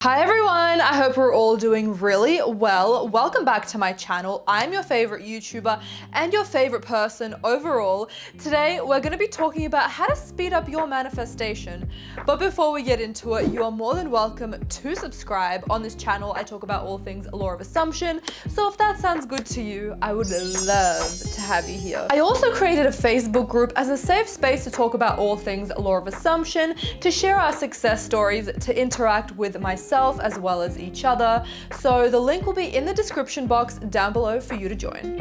Hi everyone, I hope we're all doing really well. Welcome back to my channel. I'm your favorite YouTuber and your favorite person overall. Today we're going to be talking about how to speed up your manifestation. But before we get into it, you are more than welcome to subscribe. On this channel I talk about all things law of assumption, so if that sounds good to you, I would love to have you here. I also created a Facebook group as a safe space to talk about all things law of assumption, to share our success stories, to interact with myself as well as each other. So the link will be in the description box down below for you to join.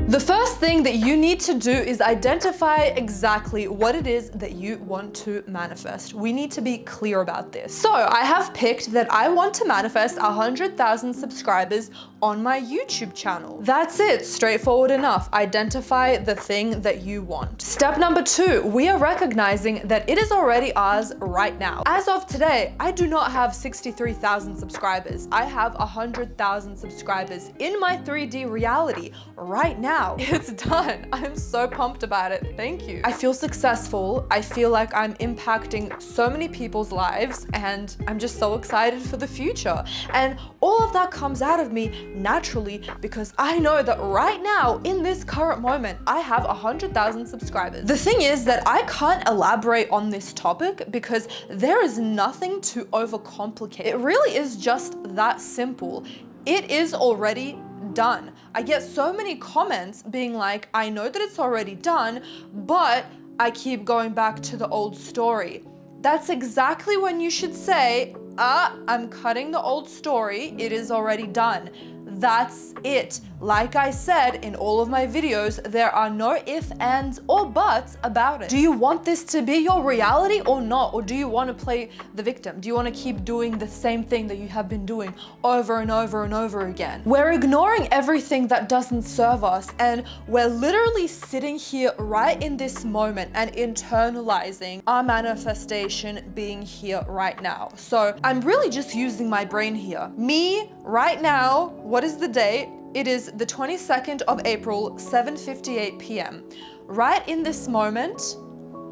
The first thing that you need to do is identify exactly what it is that you want to manifest. We need to be clear about this. So I have picked that I want to manifest 100,000 subscribers on my YouTube channel. That's it, straightforward enough. Identify the thing that you want. Step number 2, we are recognizing that it is already ours right now. As of today, I do not have 63,000 subscribers. I have 100,000 subscribers in my 3D reality right now. It's done. I'm so pumped about it. Thank you. I feel successful. I feel like I'm impacting so many people's lives, and I'm just so excited for the future. And all of that comes out of me naturally because I know that right now, in this current moment, I have 100,000 subscribers. The thing is that I can't elaborate on this topic because there is nothing to overcomplicate. It really is just that simple. It is already done. I get so many comments being like, I know that it's already done, but I keep going back to the old story. That's exactly when you should say, I'm cutting the old story. It is already done. That's it. Like I said in all of my videos, there are no ifs, ands, or buts about it. Do you want this to be your reality or not? Or do you want to play the victim? Do you want to keep doing the same thing that you have been doing over and over and over again? We're ignoring everything that doesn't serve us, and we're literally sitting here right in this moment and internalizing our manifestation being here right now. So I'm really just using my brain here. Me, right now, what is the date? It is the 22nd of April, 7:58 p.m. Right in this moment,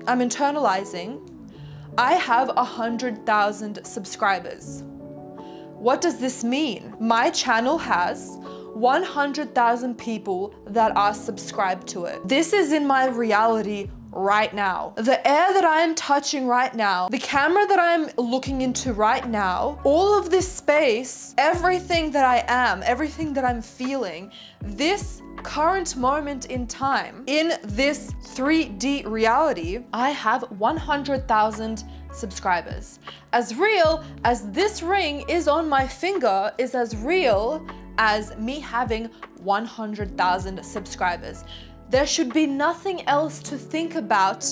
I'm internalizing, I have 100,000 subscribers. What does this mean? My channel has 100,000 people that are subscribed to it. This is in my reality right now. The air that I am touching right now, the camera that I'm looking into right now, all of this space, everything that I am, everything that I'm feeling, this current moment in time, in this 3D reality, I have 100,000 subscribers. As real as this ring is on my finger is as real as me having 100,000 subscribers. There should be nothing else to think about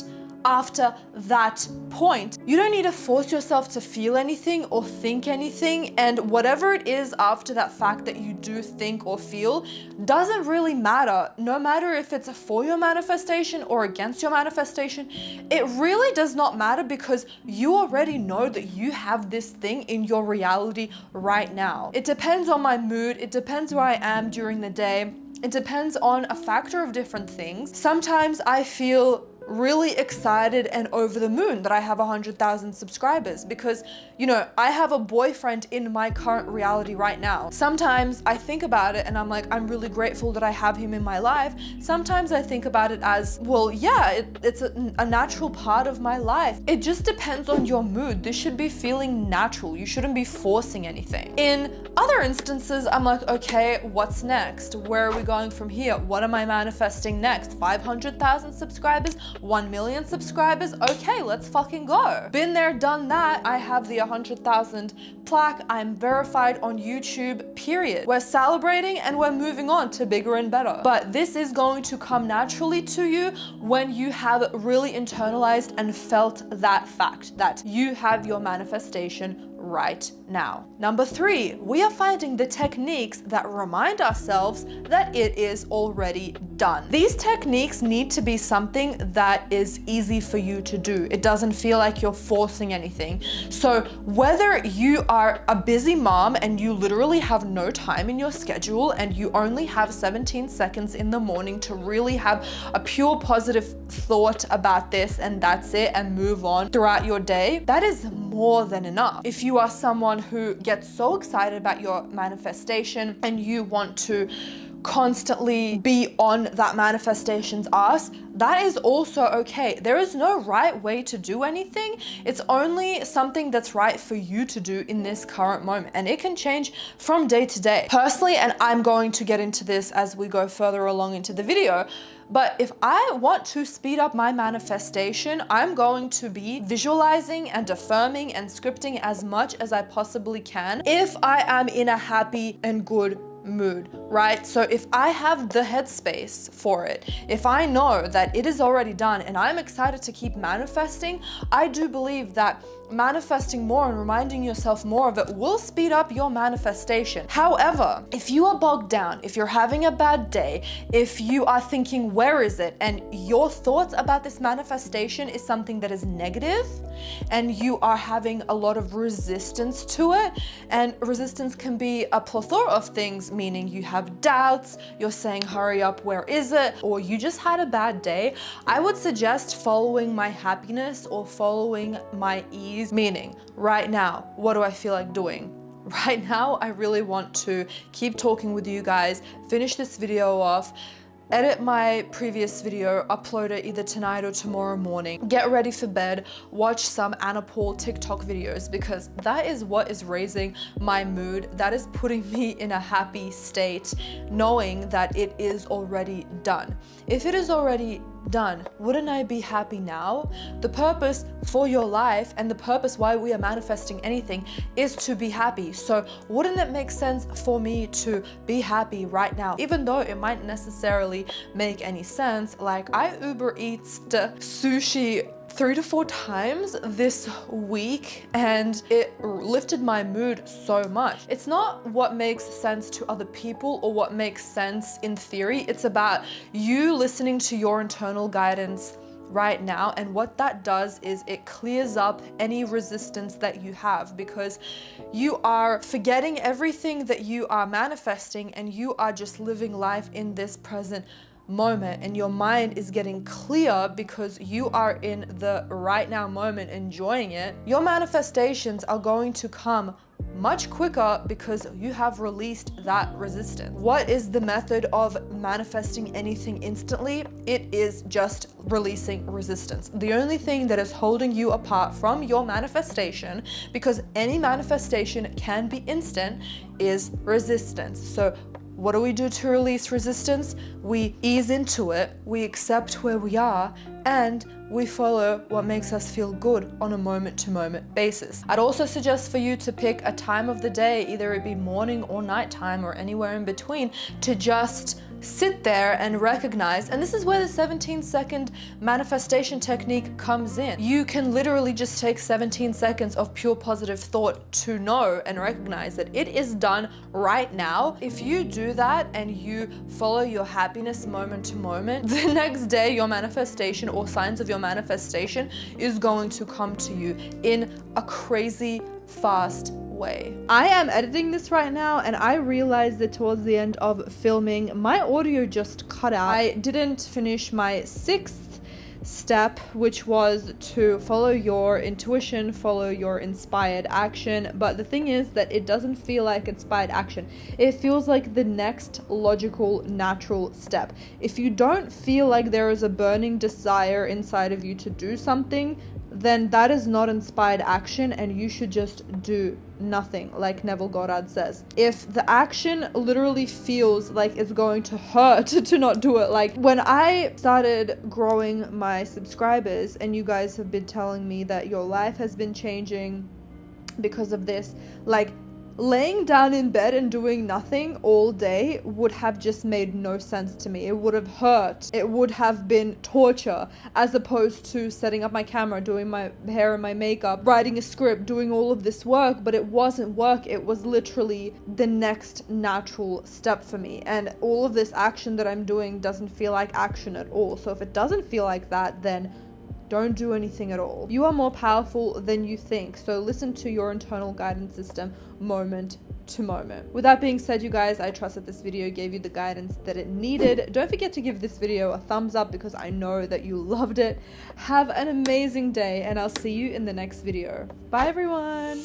after that point. You don't need to force yourself to feel anything or think anything, and whatever it is after that fact that you do think or feel doesn't really matter. No matter if it's for your manifestation or against your manifestation, it really does not matter because you already know that you have this thing in your reality right now. It depends on my mood, it depends where I am during the day. It depends on a factor of different things. Sometimes I feel really excited and over the moon that I have 100,000 subscribers because, you know, I have a boyfriend in my current reality right now. Sometimes I think about it and I'm like, I'm really grateful that I have him in my life. Sometimes I think about it as, well, yeah, it's a natural part of my life. It just depends on your mood. This should be feeling natural. You shouldn't be forcing anything. In other instances, I'm like, okay, what's next? Where are we going from here? What am I manifesting next? 500,000 subscribers? 1 million subscribers? Okay, let's fucking go. Been there, done that. I have the 100,000 plaque. I'm verified on YouTube, period. We're celebrating and we're moving on to bigger and better. But this is going to come naturally to you when you have really internalized and felt that fact that you have your manifestation right now. Number 3, we are finding the techniques that remind ourselves that it is already done. These techniques need to be something that is easy for you to do. It doesn't feel like you're forcing anything. So whether you are a busy mom and you literally have no time in your schedule and you only have 17 seconds in the morning to really have a pure positive thought about this and that's it, and move on throughout your day, that is more than enough. If you are someone who gets so excited about your manifestation and you want to constantly be on that manifestation's ass, that is also okay. There is no right way to do anything. It's only something that's right for you to do in this current moment, and it can change from day to day. Personally, and I'm going to get into this as we go further along into the video, but if I want to speed up my manifestation, I'm going to be visualizing and affirming and scripting as much as I possibly can if I am in a happy and good mood, right? So if I have the headspace for it, if I know that it is already done and I'm excited to keep manifesting, I do believe that manifesting more and reminding yourself more of it will speed up your manifestation. However, if you are bogged down, if you're having a bad day, if you are thinking, where is it? And your thoughts about this manifestation is something that is negative and you are having a lot of resistance to it, and resistance can be a plethora of things, meaning you have doubts, you're saying, hurry up, where is it? Or you just had a bad day, I would suggest following my happiness or following my ease. Meaning, right now, what do I feel like doing? Right now, I really want to keep talking with you guys, finish this video off, edit my previous video, upload it either tonight or tomorrow morning, get ready for bed, watch some Anna Paul TikTok videos, because that is what is raising my mood. That is putting me in a happy state, knowing that it is already done. If it is already done, wouldn't I be happy now? The purpose for your life and the purpose why we are manifesting anything is to be happy. So wouldn't it make sense for me to be happy right now? Even though it might necessarily make any sense, like I Uber Eats sushi 3 to 4 times this week and it lifted my mood so much. It's not what makes sense to other people or what makes sense in theory. It's about you listening to your internal guidance right now, and what that does is it clears up any resistance that you have, because you are forgetting everything that you are manifesting and you are just living life in this present moment, and your mind is getting clear because you are in the right now moment enjoying it. Your manifestations are going to come much quicker because you have released that resistance. What is the method of manifesting anything instantly? It is just releasing resistance. The only thing that is holding you apart from your manifestation, because any manifestation can be instant, is resistance. So what do we do to release resistance? We ease into it, we accept where we are, and we follow what makes us feel good on a moment-to-moment basis. I'd also suggest for you to pick a time of the day, either it be morning or nighttime or anywhere in between, to just sit there and recognize, and this is where the 17-second manifestation technique comes in. You can literally just take 17 seconds of pure positive thought to know and recognize that it is done right now. If you do that and you follow your happiness moment to moment, the next day your manifestation or signs of your manifestation is going to come to you in a crazy fast way. I am editing this right now and I realized that towards the end of filming, my audio just cut out. I didn't finish my 6th step, which was to follow your intuition, follow your inspired action. But the thing is that it doesn't feel like inspired action. It feels like the next logical, natural step. If you don't feel like there is a burning desire inside of you to do something, then that is not inspired action and you should just do nothing, like Neville Goddard says. If the action literally feels like it's going to hurt to not do it, like when I started growing my subscribers and you guys have been telling me that your life has been changing because of this, like Laying down in bed and doing nothing all day would have just made no sense to me. It would have hurt. It would have been torture, as opposed to setting up my camera, doing my hair and my makeup, writing a script, doing all of this work. But it wasn't work. It was literally the next natural step for me. And all of this action that I'm doing doesn't feel like action at all. So if it doesn't feel like that, then don't do anything at all. You are more powerful than you think. So listen to your internal guidance system moment to moment. With that being said, you guys, I trust that this video gave you the guidance that it needed. Don't forget to give this video a thumbs up because I know that you loved it. Have an amazing day and I'll see you in the next video. Bye everyone.